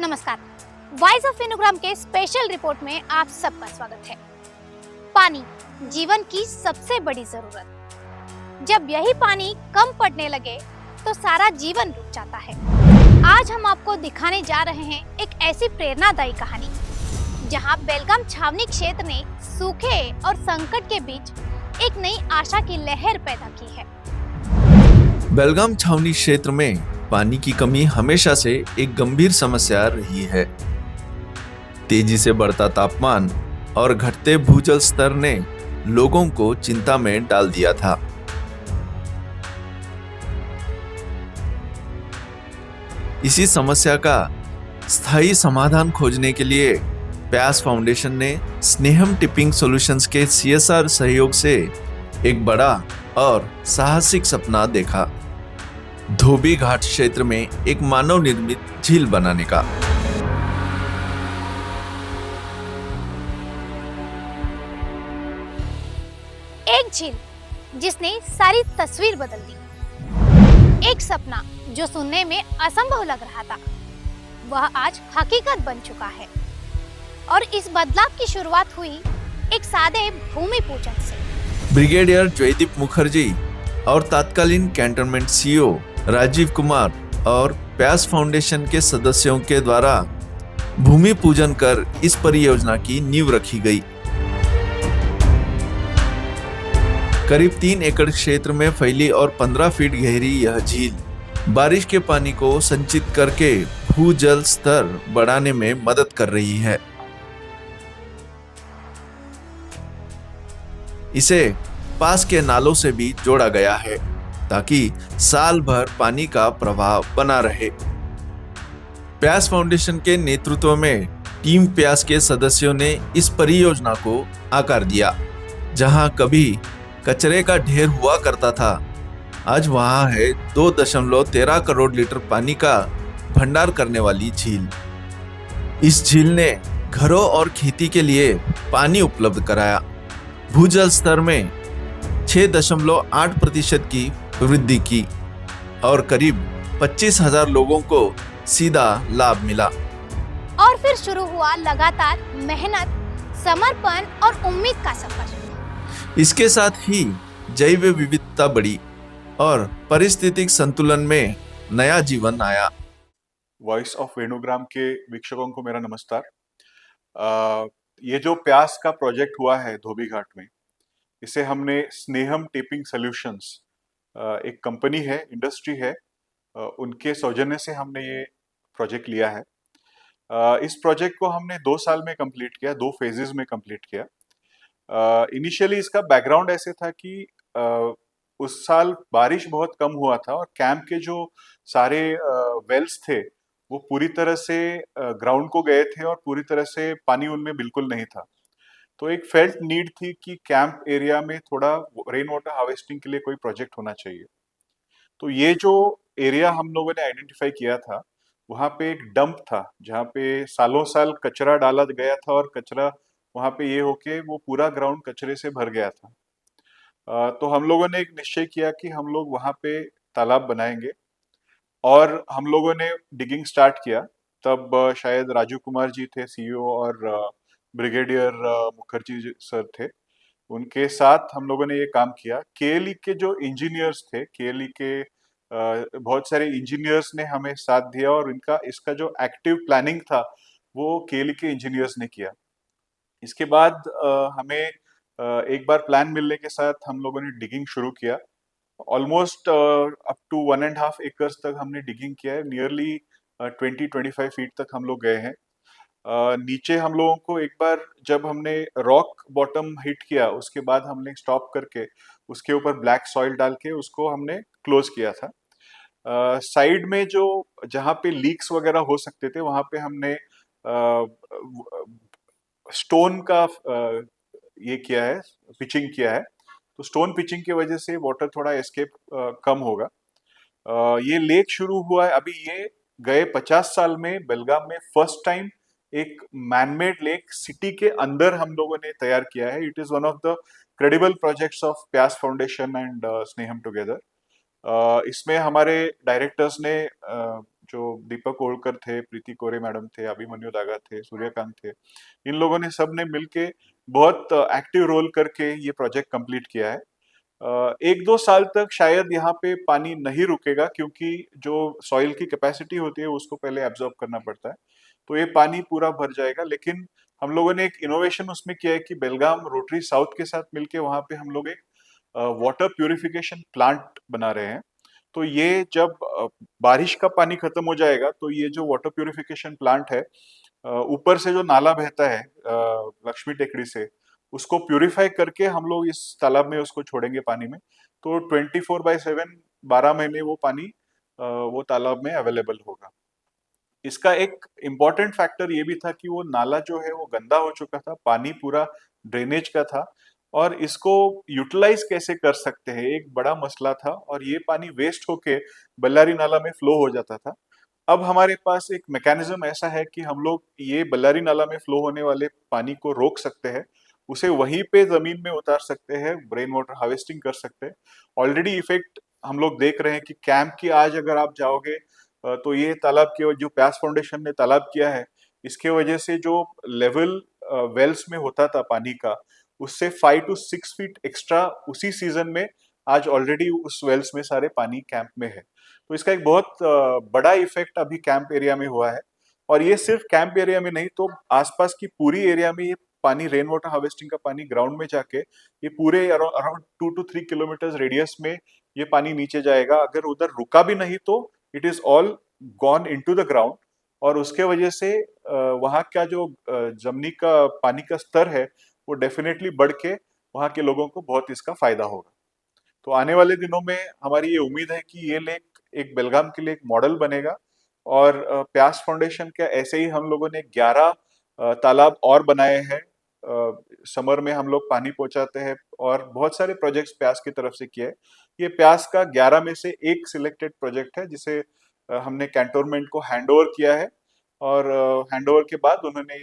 नमस्कार। Voice of Venugram के special report में आप सबका स्वागत है। पानी जीवन की सबसे बड़ी जरूरत। जब यही पानी कम पड़ने लगे तो सारा जीवन रुक जाता है। आज हम आपको दिखाने जा रहे हैं एक ऐसी प्रेरणादायी कहानी जहां बेलगाम छावनी क्षेत्र ने सूखे और संकट के बीच एक नई आशा की लहर पैदा की है। बेलगाम छावनी क्षेत्र में पानी की कमी हमेशा से एक गंभीर समस्या रही है। तेजी से बढ़ता तापमान और घटते भूजल स्तर ने लोगों को चिंता में डाल दिया था। इसी समस्या का स्थायी समाधान खोजने के लिए प्यास फाउंडेशन ने स्नेहम टिपिंग सॉल्यूशंस के CSR सहयोग से एक बड़ा और साहसिक सपना देखा, धोबी घाट क्षेत्र में एक मानव निर्मित झील बनाने का। एक झील जिसने सारी तस्वीर बदल दी। एक सपना जो सुनने में असंभव लग रहा था, वह आज हकीकत बन चुका है। और इस बदलाव की शुरुआत हुई एक सादे भूमि पूजन से। ब्रिगेडियर जयदीप मुखर्जी और तत्कालीन कैंटोनमेंट CEO राजीव कुमार और प्यास फाउंडेशन के सदस्यों के द्वारा भूमि पूजन कर इस परियोजना की नींव रखी गई। करीब 3 एकड़ क्षेत्र में फैली और 15 फीट गहरी यह झील बारिश के पानी को संचित करके भूजल स्तर बढ़ाने में मदद कर रही है। इसे पास के नालों से भी जोड़ा गया है ताकि साल भर पानी का प्रवाह बना रहे। प्यास फाउंडेशन के नेतृत्व में टीम प्यास के सदस्यों ने इस परियोजना को आकार दिया। जहां कभी कचरे का ढेर हुआ करता था, आज वहां है 2.13 करोड़ लीटर पानी का भंडार करने वाली झील। इस झील ने घरों और खेती के लिए पानी उपलब्ध कराया, भूजल स्तर में 6.8% की वृद्धि की और करीब 25,000 लोगों को सीधा लाभ मिला। और फिर शुरू हुआ लगातार मेहनत, समर्पण और उम्मीद का सफर। इसके साथ ही जैव विविधता बढ़ी और पारिस्थितिक संतुलन में नया जीवन आया। वॉइस ऑफ वेणुग्राम के वीक्षकों को मेरा नमस्कार। ये जो प्यास का प्रोजेक्ट हुआ है धोबी घाट में, इसे हमने स्नेहम टेपिंग सॉल्यूशंस, एक कंपनी है, इंडस्ट्री है, उनके सौजन्य से हमने ये प्रोजेक्ट लिया है। इस प्रोजेक्ट को हमने 2 साल में कंप्लीट किया, 2 फेजेस में कंप्लीट किया। इनिशियली इसका बैकग्राउंड ऐसे था कि उस साल बारिश बहुत कम हुआ था और कैंप के जो सारे वेल्स थे वो पूरी तरह से ग्राउंड को गए थे और पूरी तरह से पानी उनमें बिल्कुल नहीं था। तो एक फेल्ट नीड थी कि कैंप एरिया में थोड़ा रेन वाटर हार्वेस्टिंग के लिए कोई प्रोजेक्ट होना चाहिए। तो ये जो एरिया हम लोगों ने आइडेंटिफाई किया था, वहाँ पे एक डंप था जहाँ पे सालों साल कचरा डाला गया था और कचरा वहाँ पे ये होके वो पूरा ग्राउंड कचरे से भर गया था। तो हम लोगों ने एक निश्चय किया कि हम लोग वहाँ पे तालाब बनाएंगे और हम लोगों ने डिगिंग स्टार्ट किया। तब शायद राजू कुमार जी थे CEO और ब्रिगेडियर मुखर्जी सर थे, उनके साथ हम लोगों ने ये काम किया। KLE के जो इंजीनियर्स थे, KLE के बहुत सारे इंजीनियर्स ने हमें साथ दिया और इसका जो एक्टिव प्लानिंग था वो KLE के इंजीनियर्स ने किया। इसके बाद हमें एक बार प्लान मिलने के साथ हम लोगों ने डिगिंग शुरू किया। ऑलमोस्ट अप टू 1.5 एकर्स तक हमने डिगिंग किया है। नियरली 20-25 फीट तक हम लोग गए हैं। नीचे हम लोगों को एक बार जब हमने रॉक बॉटम हिट किया, उसके बाद हमने स्टॉप करके उसके ऊपर ब्लैक सॉइल डाल के उसको हमने क्लोज किया था। साइड में जो जहाँ पे लीक्स वगैरह हो सकते थे वहाँ पे हमने स्टोन का ये किया है, पिचिंग किया है। तो स्टोन पिचिंग की वजह से वाटर थोड़ा एस्केप कम होगा। ये लेक शुरू हुआ है अभी, ये गए 50 साल में बेलगाम में फर्स्ट टाइम एक मैनमेड लेक सिटी के अंदर हम लोगों ने तैयार किया है। It is one of the credible projects of प्यास फाउंडेशन एंड स्नेहम टुगेदर। इसमें हमारे डायरेक्टर्स ने जो दीपक ओळकर थे, प्रीति कोरे मैडम थे, अभिमन्यु दागा थे, सूर्यकांत थे, इन लोगों ने सबने मिलके बहुत एक्टिव रोल करके ये प्रोजेक्ट कंप्लीट किया है। 1-2 साल तक शायद यहाँ पे पानी नहीं रुकेगा, क्योंकि जो सॉइल की कैपेसिटी होती है उसको पहले एब्जॉर्ब करना पड़ता है, तो ये पानी पूरा भर जाएगा। लेकिन हम लोगों ने एक इनोवेशन उसमें किया है कि बेलगाम रोटरी साउथ के साथ मिलके वहाँ पे हम लोग एक वाटर प्यूरिफिकेशन प्लांट बना रहे हैं। तो ये जब बारिश का पानी खत्म हो जाएगा, तो ये जो वाटर प्यूरिफिकेशन प्लांट है, ऊपर से जो नाला बहता है लक्ष्मी टेकड़ी से, उसको प्यूरिफाई करके हम लोग इस तालाब में उसको छोड़ेंगे पानी में। तो 24/7 12 महीने वो पानी वो तालाब में अवेलेबल होगा। इसका एक इम्पोर्टेंट फैक्टर ये भी था कि वो नाला जो है वो गंदा हो चुका था, पानी पूरा ड्रेनेज का था, और इसको यूटिलाइज कैसे कर सकते हैं एक बड़ा मसला था, और ये पानी वेस्ट होके बल्लारी नाला में फ्लो हो जाता था। अब हमारे पास एक मैकेनिज्म ऐसा है कि हम लोग ये बल्लारी नाला में फ्लो होने वाले पानी को रोक सकते हैं, उसे वहीं पे जमीन में उतार सकते हैं, रेन वाटर हार्वेस्टिंग कर सकते हैं। ऑलरेडी इफेक्ट हम लोग देख रहे हैं कि कैंप की आज अगर आप जाओगे तो ये तालाब की जो प्यास फाउंडेशन ने तालाब किया है, इसके वजह से जो लेवल वेल्स में होता था पानी का, उससे 5 to 6 फीट एक्स्ट्रा उसी सीजन में आज ऑलरेडी उस वेल्स में सारे पानी कैंप में है। तो इसका एक बहुत बड़ा इफेक्ट अभी कैंप एरिया में हुआ है, और ये सिर्फ कैंप एरिया में नहीं, तो आसपास की पूरी एरिया में ये पानी, रेन वाटर हार्वेस्टिंग का पानी ग्राउंड में जाके ये पूरे अराउंड 2 to 3 किलोमीटर रेडियस में ये पानी नीचे जाएगा। अगर उधर रुका भी नहीं तो it is all gone into the ground, और उसके वजह से वहाँ का जो जमनी का पानी का स्तर है वो डेफिनेटली बढ़ के वहाँ के लोगों को बहुत इसका फायदा होगा। तो आने वाले दिनों में हमारी ये उम्मीद है कि ये लेक एक बेलगाम के लिए एक मॉडल बनेगा, और प्यास फाउंडेशन के ऐसे ही हम लोगों ने 11 तालाब और बनाए हैं। समर में हम लोग पानी पहुंचाते हैं, और बहुत सारे प्रोजेक्ट्स प्यास की तरफ से किए हैं। ये प्यास का 11 में से एक सिलेक्टेड प्रोजेक्ट है, जिसे हमने कैंटोनमेंट को हैंडओवर किया है, और हैंडओवर के बाद उन्होंने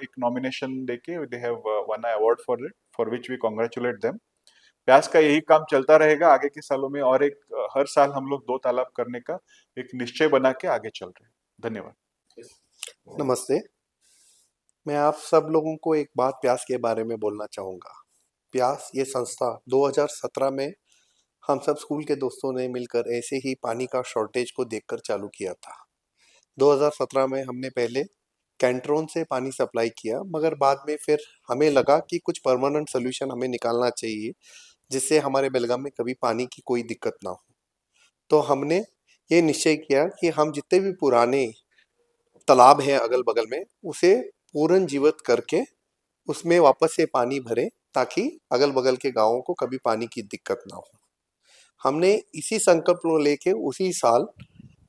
एक नॉमिनेशन देके they have won award for it, for which we congratulate them. प्यास का यही काम चलता रहेगा आगे के सालों में, और एक हर साल हम लोग 2 तालाब करने का एक निश्चय बना के आगे चल रहे हैं। धन्यवाद। नमस्ते। मैं आप सब लोगों को एक बात प्यास के बारे में बोलना चाहूँगा। प्यास ये संस्था 2017 में हम सब स्कूल के दोस्तों ने मिलकर ऐसे ही पानी का शॉर्टेज को देखकर चालू किया था। 2017 में हमने पहले कैंट्रोन से पानी सप्लाई किया, मगर बाद में फिर हमें लगा कि कुछ परमानेंट सोल्यूशन हमें निकालना चाहिए, जिससे हमारे बेलगाम में कभी पानी की कोई दिक्कत ना हो। तो हमने ये निश्चय किया कि हम जितने भी पुराने तालाब हैं अगल बगल में, उसे पुनर्जीवित करके उसमें वापस से पानी भरें, ताकि अगल बगल के गाँवों को कभी पानी की दिक्कत ना हो। हमने इसी संकल्प को लेके उसी साल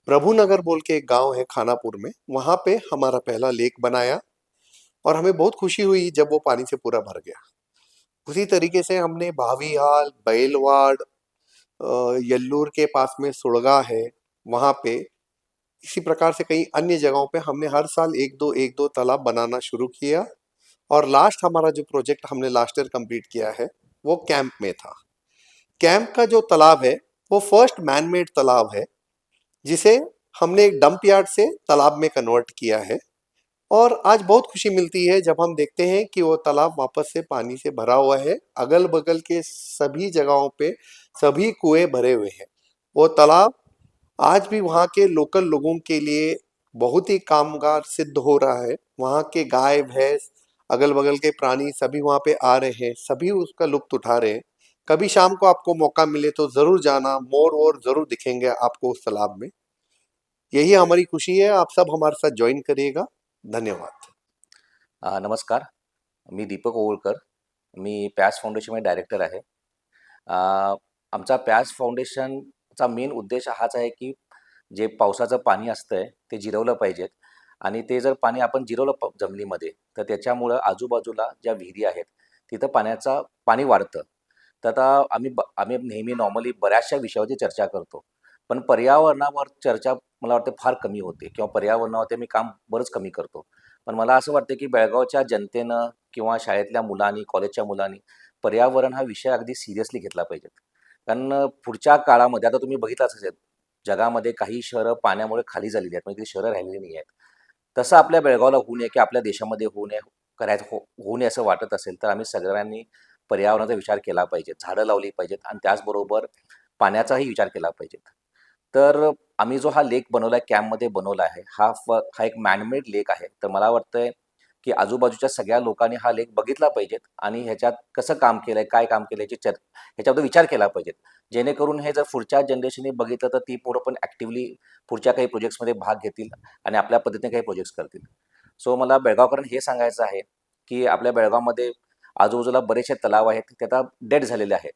प्रभुनगर बोल के एक गांव है खानापुर में, वहां पे हमारा पहला लेक बनाया, और हमें बहुत खुशी हुई जब वो पानी से पूरा भर गया। उसी तरीके से हमने भावीहाल, बैलवाड़, यल्लूर के पास में सुड़गा है, वहां पे इसी प्रकार से कई अन्य जगहों पे हमने हर साल एक दो तालाब बनाना शुरू किया। और लास्ट हमारा जो प्रोजेक्ट हमने लास्ट ईयर कंप्लीट किया है वो कैंप में था। कैंप का जो तालाब है वो फर्स्ट मैन मेड तालाब है, जिसे हमने एक डंप यार्ड से तालाब में कन्वर्ट किया है। और आज बहुत खुशी मिलती है जब हम देखते हैं कि वो तालाब वापस से पानी से भरा हुआ है। अगल बगल के सभी जगहों पे सभी कुएं भरे हुए हैं। वो तालाब आज भी वहाँ के लोकल लोगों के लिए बहुत ही कामगार सिद्ध हो रहा है। वहाँ के गाय भैंस, अगल बगल के प्राणी सभी वहाँ पे आ रहे हैं, सभी उसका लुत्फ उठा रहे हैं। कभी शाम को आपको मौका मिले तो जरूर जाना, मोर वोर जरूर दिखेंगे आपको उस तालाब में। यही हमारी खुशी है, आप सब हमारे साथ ज्वाइन करिएगा। धन्यवाद। नमस्कार, मी दीपक ओवळकर, मी प्यास फाउंडेशन डायरेक्टर आहे। आमचा प्यास फाउंडेशनचा मेन उद्देश हाच आहे की जे पावसाचं पाणी असतंय ते जिरवलं पाहिजेत, आणि ते जर पाणी आपण जिरवलं जमिनीमध्ये तर त्याच्यामुळं आजूबाजूला ज्या विहिरी आहेत तिथं पाणी वाढतं। तर आता आम्ही नेहमी नॉर्मली बऱ्याचशा विषयावरती चर्चा करतो, पण पर्यावरणावर चर्चा मला वाटते फार कमी होते, किंवा पर्यावरणावरती मी काम बरंच कमी करतो। पण मला असं वाटतं की बेळगावच्या जनतेनं किंवा शाळेतल्या मुलांनी, कॉलेजच्या मुलांनी पर्यावरण हा विषय अगदी सिरियसली घेतला पाहिजे। कारण पुढच्या काळामध्ये आता तुम्ही बघितलाच असेल, जगामध्ये काही शहरं पाण्यामुळे खाली झालेली आहेत, म्हणजे ती शहरं राहिलेली नाही आहेत. तसं आपल्या बेळगावला होऊ नये, की आपल्या देशामध्ये होऊ नये, होऊ नये असं वाटत असेल तर आम्ही सगळ्यांनी पर्यावरणाचा विचार केला पाहिजे, झाडं लावली पाहिजेत आणि त्याचबरोबर पाण्याचाही विचार केला पाहिजे. तर आम्ही जो हा लेक बनवला आहे, कॅम्पमध्ये बनवला आहे, हा एक मॅनमेड लेक आहे. तर मला वाटतंय की आजूबाजूच्या सगळ्या लोकांनी हा लेक बघितला पाहिजेत आणि ह्याच्यात कसं काम केलंय, काय काम केलंय ह्याच्याबद्दल विचार केला पाहिजेत. जेणेकरून हे जर पुढच्या जनरेशनने बघितलं तर ती पोरं पण ॲक्टिव्हली पुढच्या काही प्रोजेक्ट्समध्ये भाग घेतील आणि आपल्या पद्धतीने काही प्रोजेक्ट्स करतील. सो मला बेळगावकरांना हे सांगायचं आहे की आपल्या बेळगावमध्ये आजूबाजूला बरेचसे तलाव आहेत, ते आता डेड झालेले आहेत.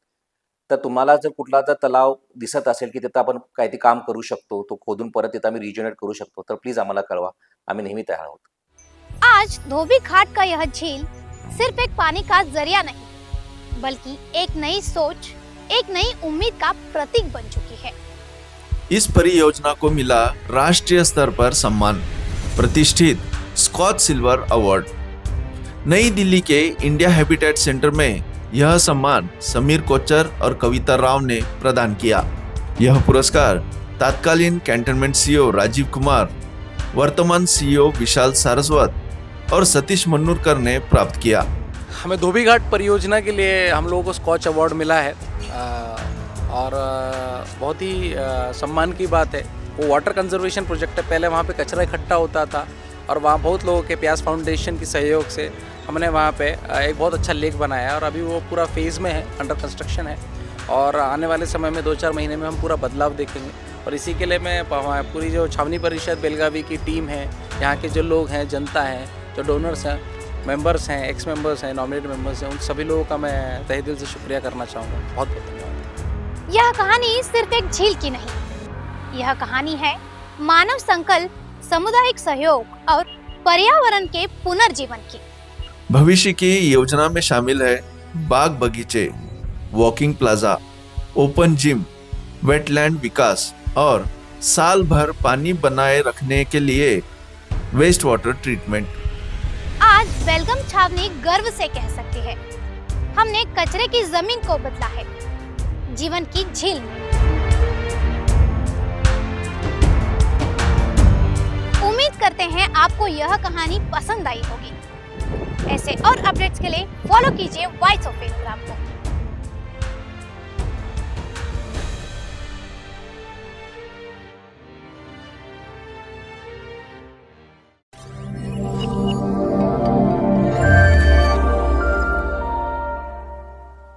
तर तुम्हाला जर कुठला जर तलाव दिसत असेल की तिथं आपण काहीतरी काम करू शकतो, तो खोदून परत तिथं आम्ही रिजनरेट करू शकतो, तर प्लीज आम्हाला कळवा. आम्ही नेहमी तयार आहोत. आज धोबी घाट का यह झील सिर्फ एक पानी का जरिया नहीं, बल्कि एक नई सोच, एक नई उम्मीद का प्रतीक बन चुकी है। इस परियोजना को मिला राष्ट्रीय स्तर पर सम्मान, प्रतिष्ठित स्कॉच सिल्वर अवार्ड। नई दिल्ली के इंडिया हैबिटेट सेंटर में यह सम्मान समीर कोचर और कविता राव ने प्रदान किया। यह पुरस्कार तत्कालीन कैंटोनमेंट सीईओ राजीव कुमार, वर्तमान सीईओ विशाल सारस्वत और सतीश मन्नूरकर ने प्राप्त किया। हमें धोबी घाट परियोजना के लिए हम लोगों को स्कॉच अवार्ड मिला है और बहुत ही सम्मान की बात है। वो वाटर कंजर्वेशन प्रोजेक्ट है। पहले वहाँ पे कचरा इकट्ठा होता था और वहाँ बहुत लोगों के प्यास फाउंडेशन के सहयोग से हमने वहाँ पे एक बहुत अच्छा लेक बनाया है और अभी वो पूरा फेज़ में है, अंडर कंस्ट्रक्शन है और आने वाले समय में 2-4 महीने में हम पूरा बदलाव देखेंगे। और इसी के लिए मैं पूरी जो छावनी परिषद बेलगावी की टीम है, यहाँ के जो लोग हैं, जनता हैं, जो डोनर्स हैं, मेंबर्स हैं, एक्स मेंबर्स हैं, नॉमिनेटेड मेंबर्स हैं, उन सभी लोगों का मैं तहे दिल से शुक्रिया करना चाहूँगा। बहुत बहुत धन्यवाद। यह कहानी सिर्फ एक झील की नहीं, यह कहानी है मानव संकल्प, सामुदायिक सहयोग और पर्यावरण के पुनर्जीवन की। भविष्य की योजना में शामिल है बाग बगीचे, walking plaza, open gym, wetland विकास और साल भर पानी बनाए रखने के लिए वेस्ट वाटर ट्रीटमेंट। आज बेलगम छावनी गर्व से कह सकती है, हमने कचरे की जमीन को बदला है जीवन की झील में। उम्मीद करते हैं आपको यह कहानी पसंद आई होगी। ऐसे और अपडेट्स के लिए फॉलो कीजिए वॉइस ऑफ वेनोग्राम को।